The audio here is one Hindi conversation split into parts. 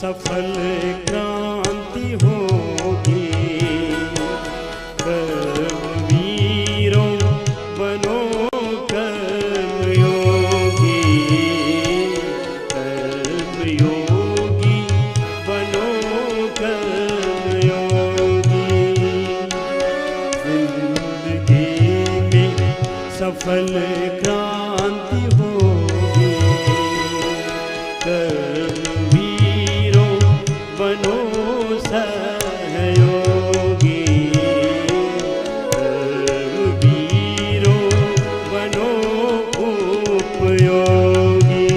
सफल क्रांति होगी। कर्मवीरों बनो कर्मयोगी, कर्मयोगी बनो कर्मयोगी। जिंदगी में सफल क्रांति होगी। कर्मवीरों बनो सहयोगी, कर्मवीरों बनो उपयोगी।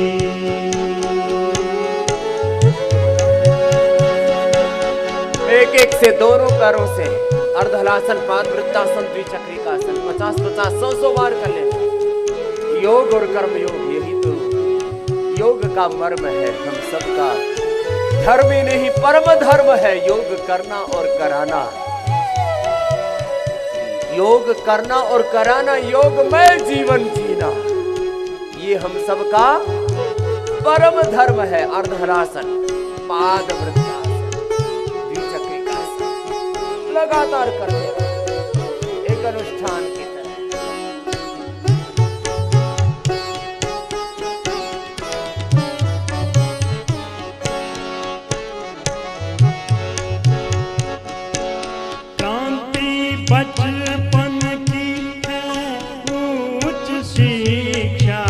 एक एक से दोनों पैरों से अर्धहलासन, पादवृत्तासन, द्विचक्रिकासन 50-50 100 बार कर ले। योग और कर्म योग, यही तो योग का मर्म है हम सबका। धर्म ही नहीं परम धर्म है योग करना और कराना। योग करना और कराना, योगमय जीवन जीना, ये हम सबका परम धर्म है। अर्धहलासन, पादवृत्तासन, द्विचक्रिकासन लगातार करते रहो, एक अनुष्ठान की तरह। बचपन की है उच्च शिक्षा,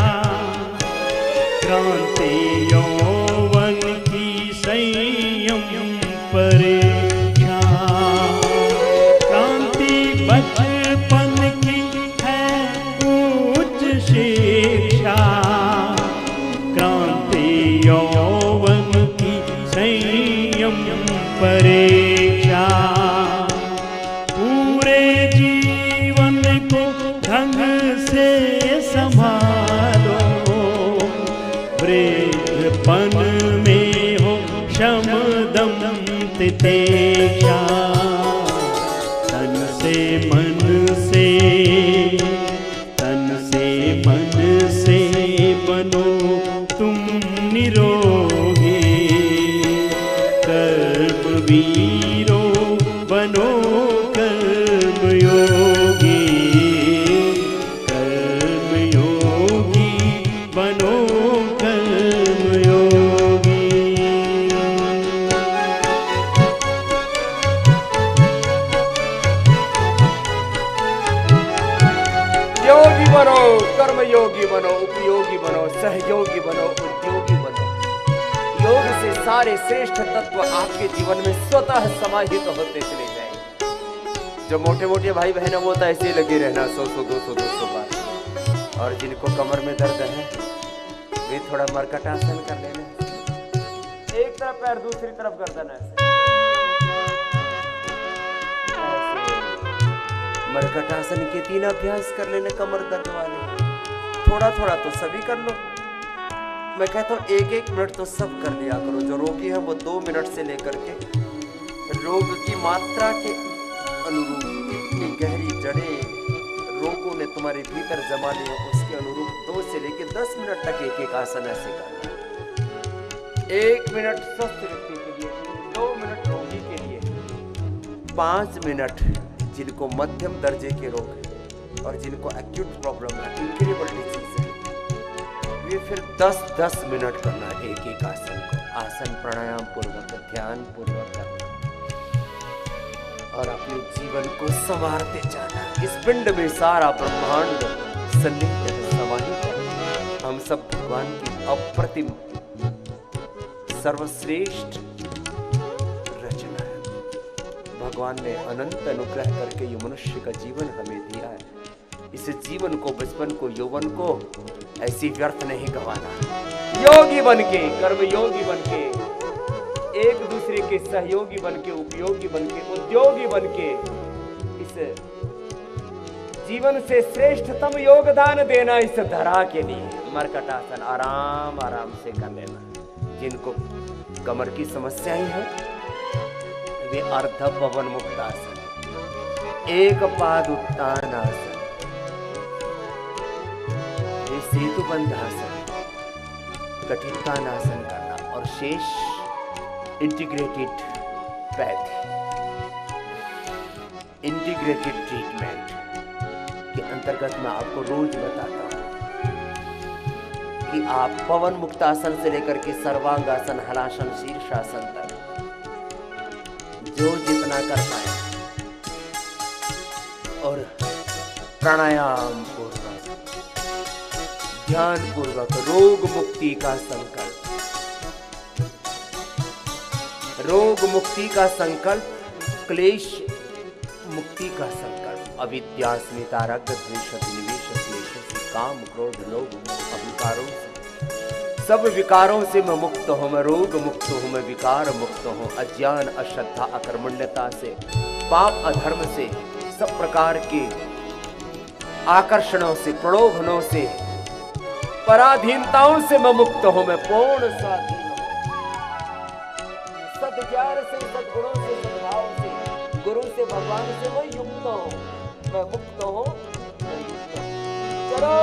क्रांति यौवन की संयम परीक्षा। क्रांति बचपन की है उच्च शिक्षा, क्रांति यौवन की संयम परीक्षा। ढंग से संभालो, वृद्धपन में हो शम दम तितिक्षा। तन से मन से, तन से मन से बनो तुम निरोगी। कर्मवीरों बनो कर्मयोगी, बनो कर्मयोगी। योगी बनो, कर्मयोगी बनो, उपयोगी बनो, सहयोगी बनो, उद्योगी बनो। योग से सारे श्रेष्ठ तत्व आपके जीवन में स्वतः समाहित होते चले जाएंगे। जो मोटे मोटे भाई बहन वो तो ऐसे ही लगे रहना 100-100, 200-200 बार। और जिनको कमर में दर्द है वे थोड़ा मरकटासन कर लेना। एक तरफ पैर दूसरी तरफ गर्दन ऐसे। मरकटासन के 3 अभ्यास कर लेने कमर दर्द वाले। थोड़ा थोड़ा तो सभी कर लो। मैं कहता हूँ 1-1 मिनट तो सब कर लिया करो। जो रोगी है वो 2 मिनट से लेकर के रोग की मात्रा के अनुरूप इतनी गहरी जड़ें रोगों ने तुम्हारे भीतर जमा ली हो, उसके अनुरूप 2 से लेकर 10 मिनट तक एक आसन ऐसे करना। 1 मिनट स्वस्थ व्यक्ति के लिए, 2 मिनट रोगी के लिए, 5 मिनट जिनको मध्यम दर्जे के रोग है और जिनको एक्यूट प्रॉब्लम है, इंक्रेबल डिजीज है, वे फिर 10-10 मिनट करना एक आसन को। आसन प्राणायाम पूर्वक, ध्यान पूर्वक करना और अपने जीवन को संवारते जाना। इस पिंड में सारा ब्रह्मांड सन्निहित है, समाहित है। हम सब भगवान की अप्रतिम सर्वश्रेष्ठ रचना है। भगवान ने अनंत अनुग्रह करके ये मनुष्य का जीवन हमें दिया है। इस जीवन को, बचपन को, यौवन को ऐसी व्यर्थ नहीं गंवाना। योगी बनके, कर्मयोगी बनके, एक दूसरे के सहयोगी बनके, उपयोगी बनके, उद्योगी बनके इस जीवन से श्रेष्ठतम योगदान देना इस धरा के लिए। मरकटासन आराम आराम से कर लेना। जिनको कमर की समस्याएं हैं वे अर्ध पवन मुक्तासन, एक पाद उत्तान आसन, ये सेतु बंधासन, कठिकानासन करना और शेष इंटीग्रेटेड पैथी, इंटीग्रेटेड ट्रीटमेंट के अंतर्गत मैं आपको रोज बताता हूं कि आप पवन मुक्तासन से लेकर के सर्वांगासन, हलासन, शीर्षासन तक जो जितना कर पाए और प्राणायाम पूर्वक, ध्यान पूर्वक रोग मुक्ति का संकल्प, रोग मुक्ति का संकल्प, क्लेश मुक्ति का संकल्प, अविद्या स्मितारग द्वेष विनिवेश क्लेश काम क्रोध लोभ अहंकारों से, सब विकारों से मैं मुक्त हूं, मैं रोग मुक्त हूं, मैं विकार मुक्त हूं, अज्ञान अश्रद्धा अकर्मण्यता से, पाप अधर्म से, सब प्रकार के आकर्षणों से, प्रलोभनों से, पराधीनताओं से मैं मुक्त हूं, मैं पूर्ण स्वाधीन हूं, सद्ज्ञान से, सद्गुणों से, सद्भाव से, गुरु से, भगवान से मैं युक्त हूं, मैं मुक्त हूं, मैं युक्त हूं। चलो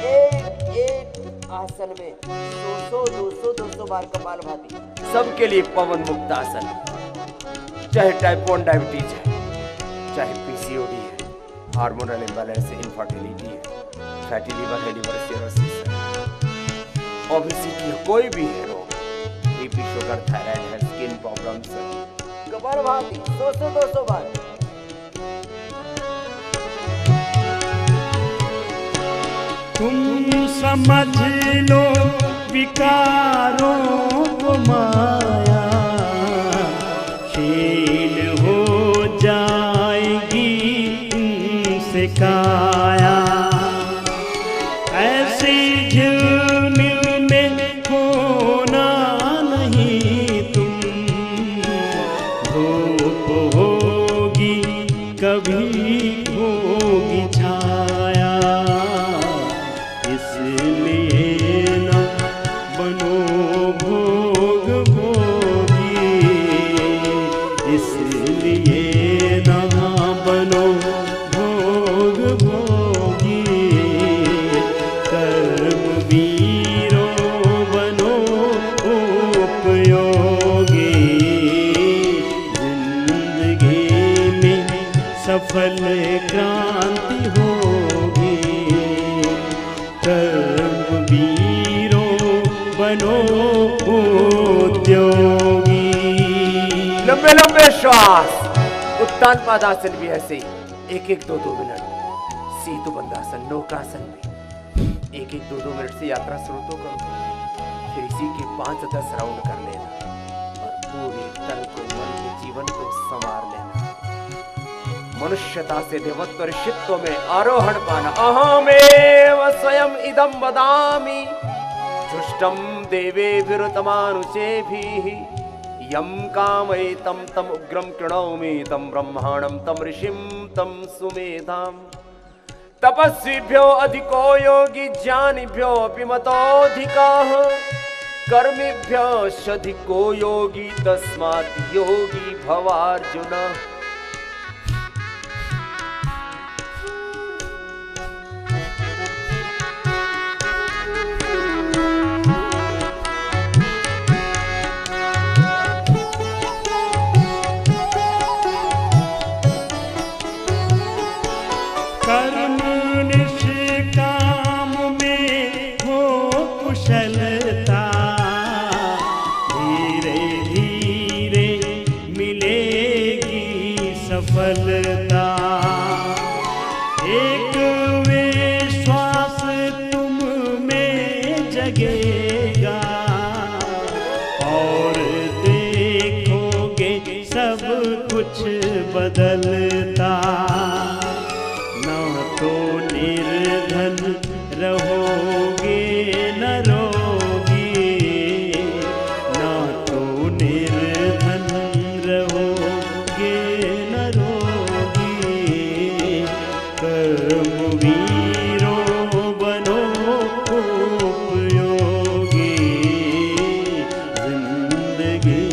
एक एक आसन में 200 200 200 बार कपालभाति, सबके लिए पवन मुक्त आसन, चाहे टाइप 1 डायबिटीज है, चाहे पीसीओडी है, हार्मोनल इम्बैलेंस है, इनफर्टिलिटी है, फैटी लिवर है, लिवर सिरोसिस है, ओबेसिटी है, कोई भी है रोग, बीपी, शुगर, थायराइड है, स्किन प्रॉब्लम्स है, कपालभाति 200 200 बार। तुम समझ लो विकारों को माया, क्षीण हो जाएगी इनसे काया, ऐसी झिलमिल में खोना नहीं तुम, धूप होगी कभी होगी छाया, इसलिए न बनो भोग भोगी, इसलिए न बनो भोग भोगी, कर्म वीरों बनो उपयोगी, जिंदगी में सफल क्रांति होगी, कर्म वीरों बनो उद्योगी। लंबे लंबे श्वास, उत्तान पादासन भी ऐसे एक एक 2 2 मिनट, सीतु बंदासन, नौकासन में एक एक 2 2 मिनट से यात्रा शुरू तो करो, फिर इसी के 5-10 राउंड कर लेना और पूरे तन को, मन के, जीवन को संवार लेना, मनुष्यता से देवत्व ऋषित्व में आरोहण पाना। अहमेव स्वयं इदं वदामि जुष्टं देवेभिरुतमानुषेभिः, यं कामयेतं तम उग्रं कृणोमि, तं ब्रह्माणं तं ऋषिं तं सुमेधां, तपस्विभ्यो अधिको योगी, ज्ञानिभ्यो अपि मतोऽधिकः, कर्मिभ्योऽधिको योगी, तस्मात् योगी भवार्जुन। कर्म निष्काम में हो कुशलता, धीरे धीरे मिलेगी सफलता, एक विश्वास तुम में जगेगा और देखोगे सब कुछ बदलता, तो निर्धन रहोगे न रोगी, ना तो निर्धन रहोगे न रोगी, कर्म वीरों बनो उपयोगी, जिंदगी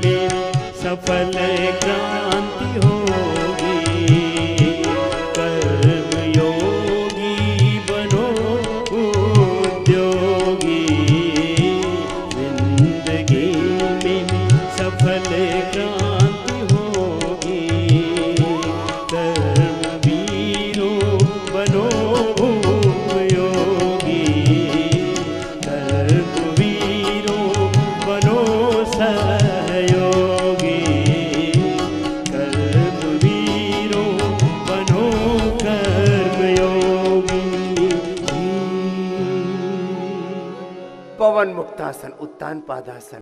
में सफल क्रांति होगी, वज्रासन, उत्तान पादासन,